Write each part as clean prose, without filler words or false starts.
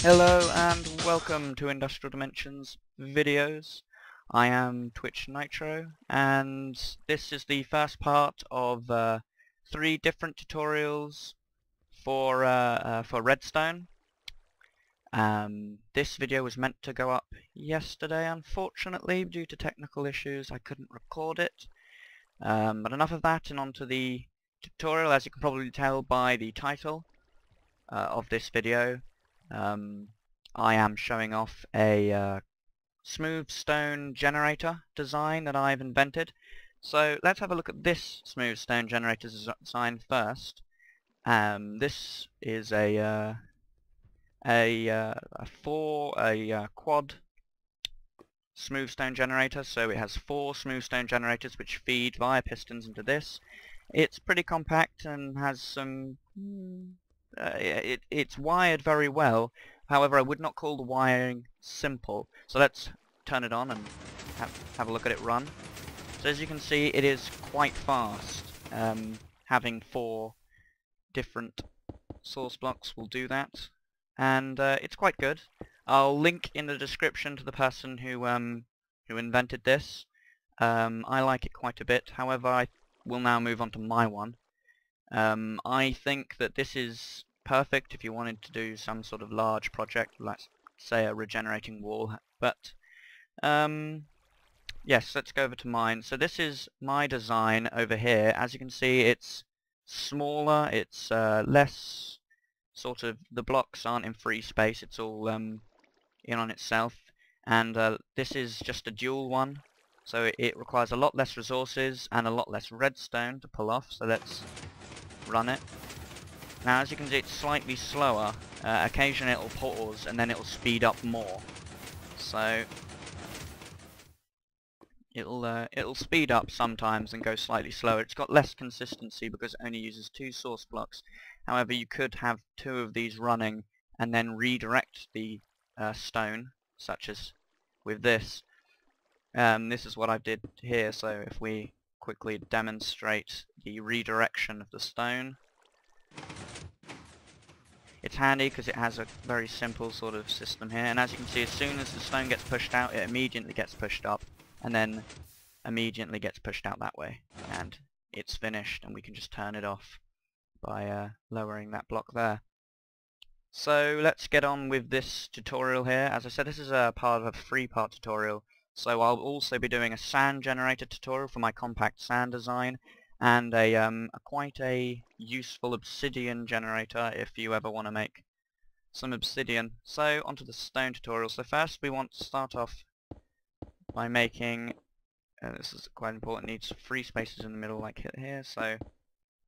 Hello and welcome to Industrial Dimensions videos. I am Twitch Nitro and this is the first part of 3 different tutorials for Redstone. This video was meant to go up yesterday. Unfortunately, due to technical issues I couldn't record it. But enough of that, and on to the tutorial. As you can probably tell by the title of this video, I am showing off a smooth stone generator design that I've invented. So let's have a look at this smooth stone generator design first. This is a quad smooth stone generator. So it has 4 smooth stone generators which feed via pistons into this. It's pretty compact and has some it's wired very well. However, I would not call the wiring simple. So let's turn it on and have a look at it run. So as you can see, it is quite fast. Having 4 different source blocks will do that, and it's quite good. I'll link in the description to the person who invented this. I like it quite a bit. However, I will now move on to my one. I think that this is perfect if you wanted to do some sort of large project, let's say a regenerating wall. But yes, let's go over to mine. So this is my design over here. As you can see, it's smaller, it's less sort of, the blocks aren't in free space, it's all in on itself. And this is just a dual one, so it requires a lot less resources and a lot less redstone to pull off. So let's run it. Now as you can see, it's slightly slower. Occasionally it'll pause and then it'll speed up more. So it'll speed up sometimes and go slightly slower. It's got less consistency because it only uses 2 source blocks. However, you could have 2 of these running and then redirect the stone, such as with this. This is what I did here. So if we quickly demonstrate the redirection of the stone. It's handy because it has a very simple sort of system here, and as you can see, as soon as the stone gets pushed out, it immediately gets pushed up, and then immediately gets pushed out that way, and it's finished, and we can just turn it off by lowering that block there. So let's get on with this tutorial here. As I said, this is a part of a 3-part tutorial, so I'll also be doing a sand generator tutorial for my compact sand design, and quite a useful obsidian generator if you ever want to make some obsidian. So onto the stone tutorial. So first we want to start off by making, this is quite important, needs free spaces in the middle like here, so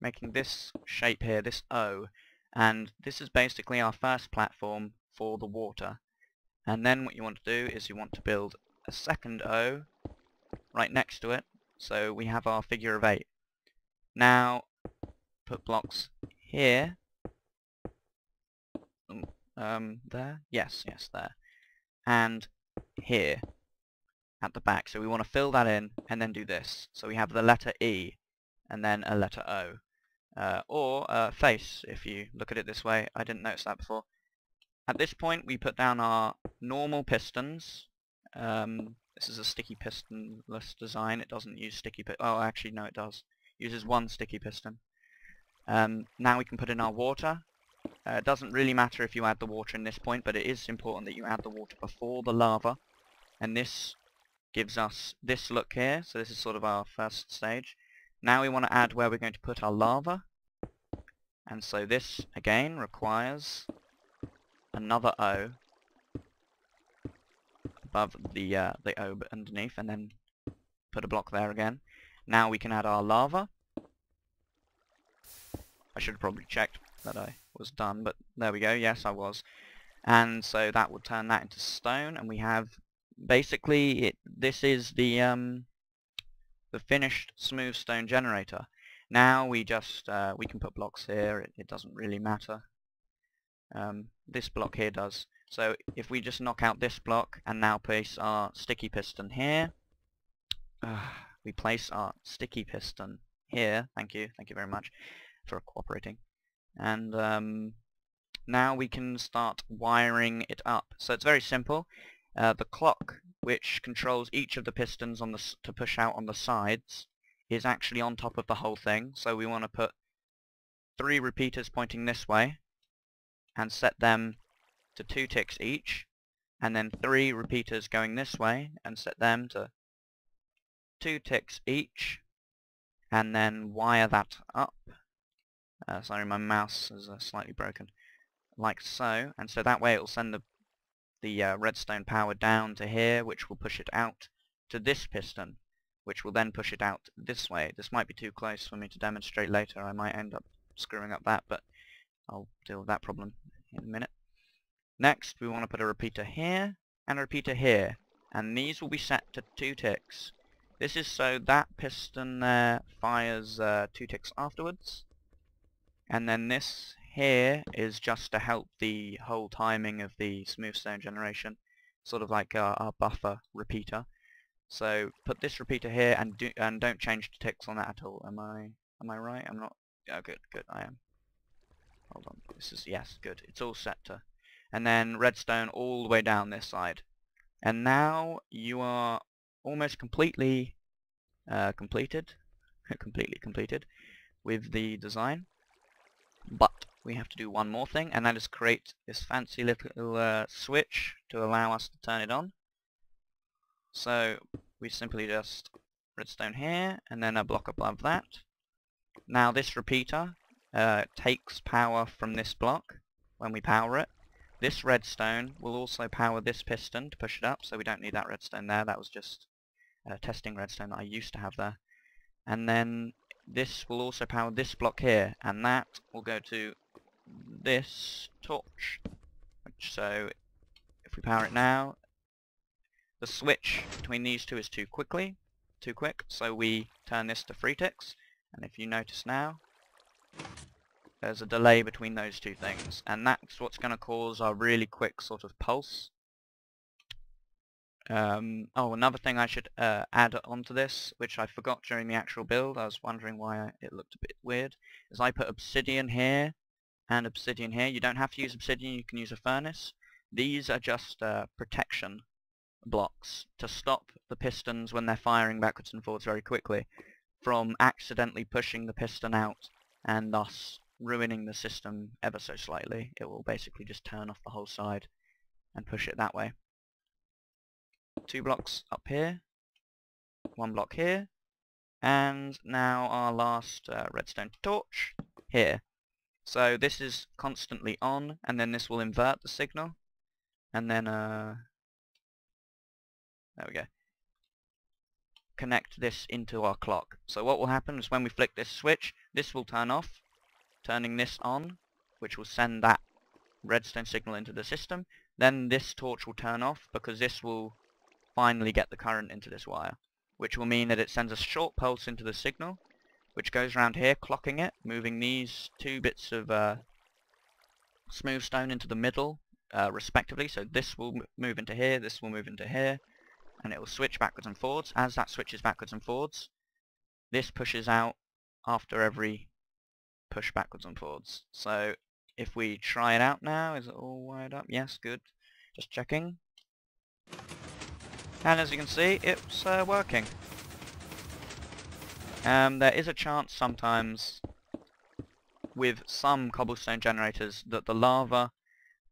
making this shape here, this O, and this is basically our first platform for the water. And then what you want to do is you want to build a second O right next to it, so we have our figure of 8. Now, put blocks here. There? Yes, there. And here, at the back. So we want to fill that in, and then do this. So we have the letter E, and then a letter O. Or a face, if you look at it this way. I didn't notice that before. At this point, we put down our normal pistons. This is a sticky pistonless design. It doesn't use sticky oh, actually, no, it does. Uses 1 sticky piston. Now we can put in our water. It doesn't really matter if you add the water in this point, but it is important that you add the water before the lava. And this gives us this look here. So this is sort of our first stage. Now we want to add where we're going to put our lava. And so this, again, requires another O above the O underneath, and then put a block there again. Now we can add our lava. I should have probably checked that I was done, but there we go, yes I was. And so that would turn that into stone, and we have basically this is the finished smooth stone generator. Now we just we can put blocks here, it doesn't really matter. This block here does. So if we just knock out this block and now place our sticky piston here, we place our sticky piston here. Thank you very much for cooperating. And now we can start wiring it up. So it's very simple. The clock, which controls each of the pistons on to push out on the sides, is actually on top of the whole thing. So we want to put 3 repeaters pointing this way and set them to 2 ticks each, and then 3 repeaters going this way and set them to 2 ticks each, and then wire that up. Sorry, my mouse is slightly broken. Like so, and so that way it will send the redstone power down to here, which will push it out to this piston, which will then push it out this way. This might be too close for me to demonstrate later. I might end up screwing up that, but I'll deal with that problem in a minute. Next, we want to put a repeater here and a repeater here, and these will be set to 2 ticks. This is so that piston there fires 2 ticks afterwards, and then this here is just to help the whole timing of the smooth stone generation, sort of like our buffer repeater. So put this repeater here and don't change the ticks on that at all. Am I right? I'm not. Oh, good, I am. Hold on. This is, yes, good. It's all set to. And then redstone all the way down this side. And now you are almost completely completed with the design. But we have to do one more thing, and that is create this fancy little switch to allow us to turn it on. So we simply just redstone here, and then a block above that. Now this repeater takes power from this block when we power it. This redstone will also power this piston to push it up, so we don't need that redstone there. That was just testing redstone that I used to have there. And then this will also power this block here, and that will go to this torch. So if we power it now, the switch between these two is too quick, so we turn this to 3 ticks, and if you notice now, there's a delay between those two things, and that's what's going to cause our really quick sort of pulse. Oh, another thing I should add onto this, which I forgot during the actual build, I was wondering why it looked a bit weird, is I put obsidian here and obsidian here. You don't have to use obsidian, you can use a furnace. These are just protection blocks to stop the pistons when they're firing backwards and forwards very quickly from accidentally pushing the piston out and thus ruining the system ever so slightly. It will basically just turn off the whole side and push it that way. 2 blocks up here, 1 block here, and now our last redstone torch here. So this is constantly on, and then this will invert the signal, and then there we go, connect this into our clock. So what will happen is when we flick this switch, this will turn off, turning this on, which will send that redstone signal into the system. Then this torch will turn off because this will finally get the current into this wire, which will mean that it sends a short pulse into the signal, which goes around here clocking it, moving these 2 bits of smooth stone into the middle respectively. So this will move into here, this will move into here, and it will switch backwards and forwards. As that switches backwards and forwards, this pushes out after every push backwards and forwards. So if we try it out now, is it all wired up? Yes, good. Just checking. And as you can see, it's working. There is a chance sometimes with some cobblestone generators that the lava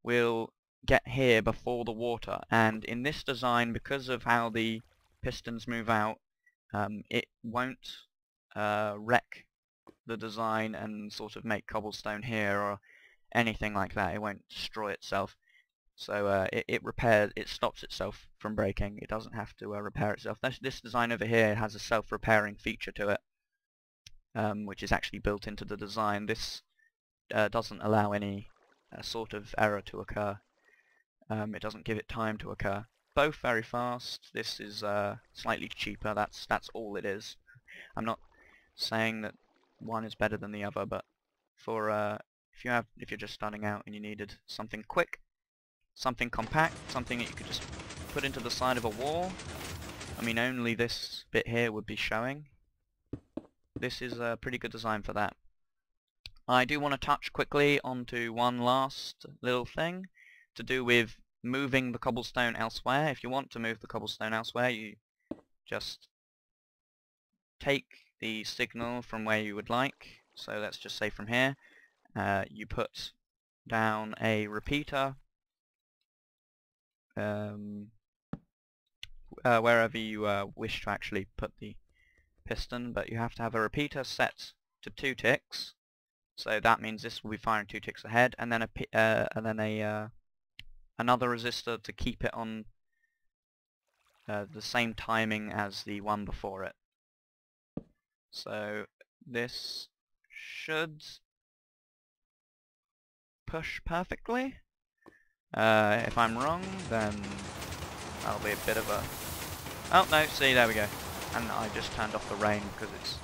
will get here before the water, and in this design, because of how the pistons move out, it won't wreck the design and sort of make cobblestone here or anything like that. It won't destroy itself. So it stops itself from breaking. It doesn't have to repair itself. This design over here has a self-repairing feature to it, which is actually built into the design. This doesn't allow any sort of error to occur. It doesn't give it time to occur. Both very fast. This is slightly cheaper. That's all it is. I'm not saying that one is better than the other, but for if you're just starting out and you needed something quick, something compact, something that you could just put into the side of a wall, I mean only this bit here would be showing. This is a pretty good design for that. I do want to touch quickly onto one last little thing to do with moving the cobblestone elsewhere. If you want to move the cobblestone elsewhere, you just take the signal from where you would like. So let's just say from here, you put down a repeater wherever you wish to actually put the piston, but you have to have a repeater set to 2 ticks. So that means this will be firing 2 ticks ahead, and then another resistor to keep it on the same timing as the one before it. So this should push perfectly. If I'm wrong, then that'll be a bit of a... Oh no, see, there we go. And I just turned off the rain because it's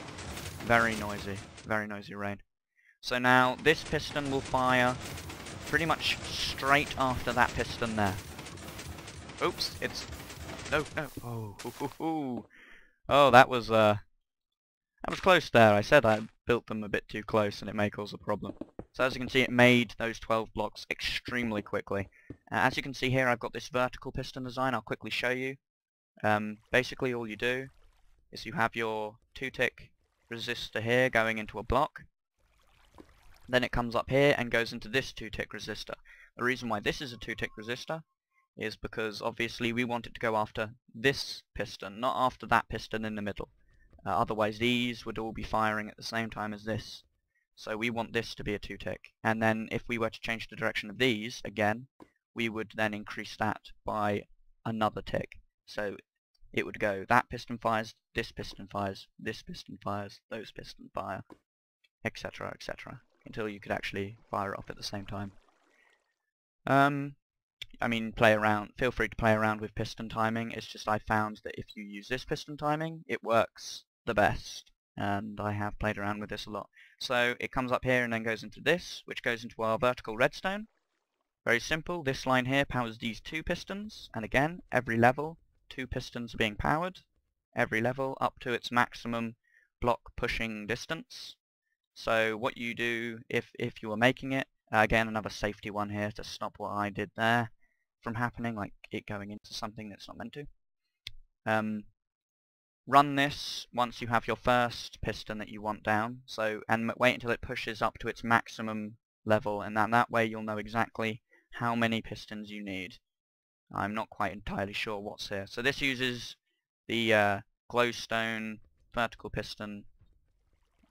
very noisy rain. So now this piston will fire pretty much straight after that piston there. Oops, it's... No. Oh, that was close there. I said I built them a bit too close and it may cause a problem. So as you can see, it made those 12 blocks extremely quickly. As you can see here, I've got this vertical piston design. I'll quickly show you. Basically all you do is you have your 2-tick resistor here going into a block. Then it comes up here and goes into this 2-tick resistor. The reason why this is a 2-tick resistor is because obviously we want it to go after this piston, not after that piston in the middle. Otherwise these would all be firing at the same time as this. So we want this to be a 2-tick. And then if we were to change the direction of these, again, we would then increase that by another tick. So it would go, that piston fires, this piston fires, this piston fires, those piston fire, etc, etc, until you could actually fire it off at the same time. I mean, feel free to play around with piston timing. It's just I found that if you use this piston timing, it works the best. And I have played around with this a lot. So it comes up here and then goes into this, which goes into our vertical redstone. Very simple. This line here powers these 2 pistons, and again, every level, 2 pistons are being powered. Every level up to its maximum block pushing distance. So what you do if you are making it, again another safety one here to stop what I did there from happening, like it going into something that's not meant to. Run this once you have your first piston that you want down, and wait until it pushes up to its maximum level, and that way you'll know exactly how many pistons you need. I'm not quite entirely sure what's here. So this uses the glowstone vertical piston.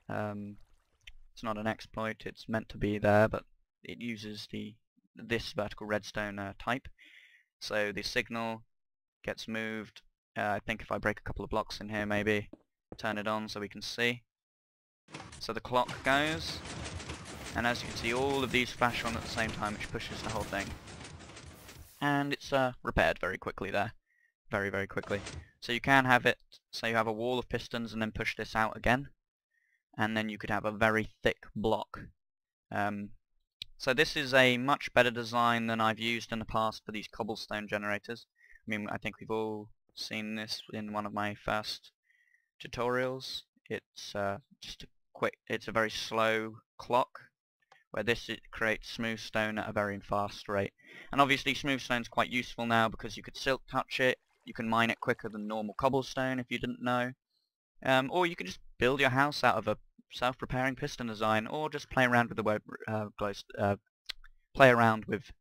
It's not an exploit, it's meant to be there, but it uses this vertical redstone type. So the signal gets moved. I think if I break a couple of blocks in here, maybe turn it on so we can see. So the clock goes, and as you can see, all of these flash on at the same time, which pushes the whole thing. And it's repaired very quickly there. Very quickly. So you can have it, so you have a wall of pistons and then push this out again. And then you could have a very thick block. So this is a much better design than I've used in the past for these cobblestone generators. I mean, I think we've all seen this in one of my first tutorials. It's it's a very slow clock, where it creates smooth stone at a very fast rate. And obviously smooth stone's quite useful now because you could silk touch it, you can mine it quicker than normal cobblestone if you didn't know. Or you could just build your house out of a self-repairing piston design, or just play around with the play around with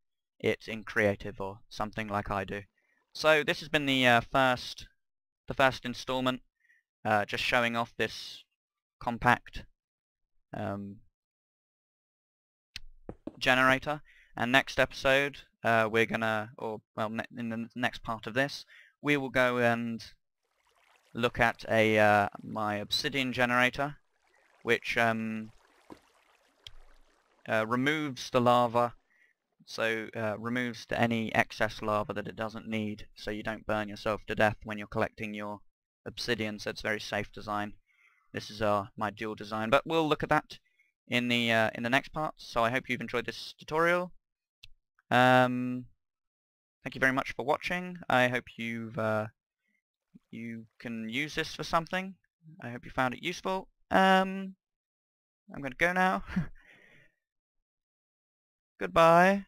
it in creative or something like I do. So this has been the first installment, just showing off this compact generator. And next episode, we're gonna, in the next part of this, we will go and look at my obsidian generator, which removes the lava, so removes any excess lava that it doesn't need, so you don't burn yourself to death when you're collecting your obsidian. So it's a very safe design. This is my dual design, but we'll look at that in the next part. So I hope you've enjoyed this tutorial. Thank you very much for watching. I hope you can use this for something. I hope you found it useful. I'm going to go now. Goodbye.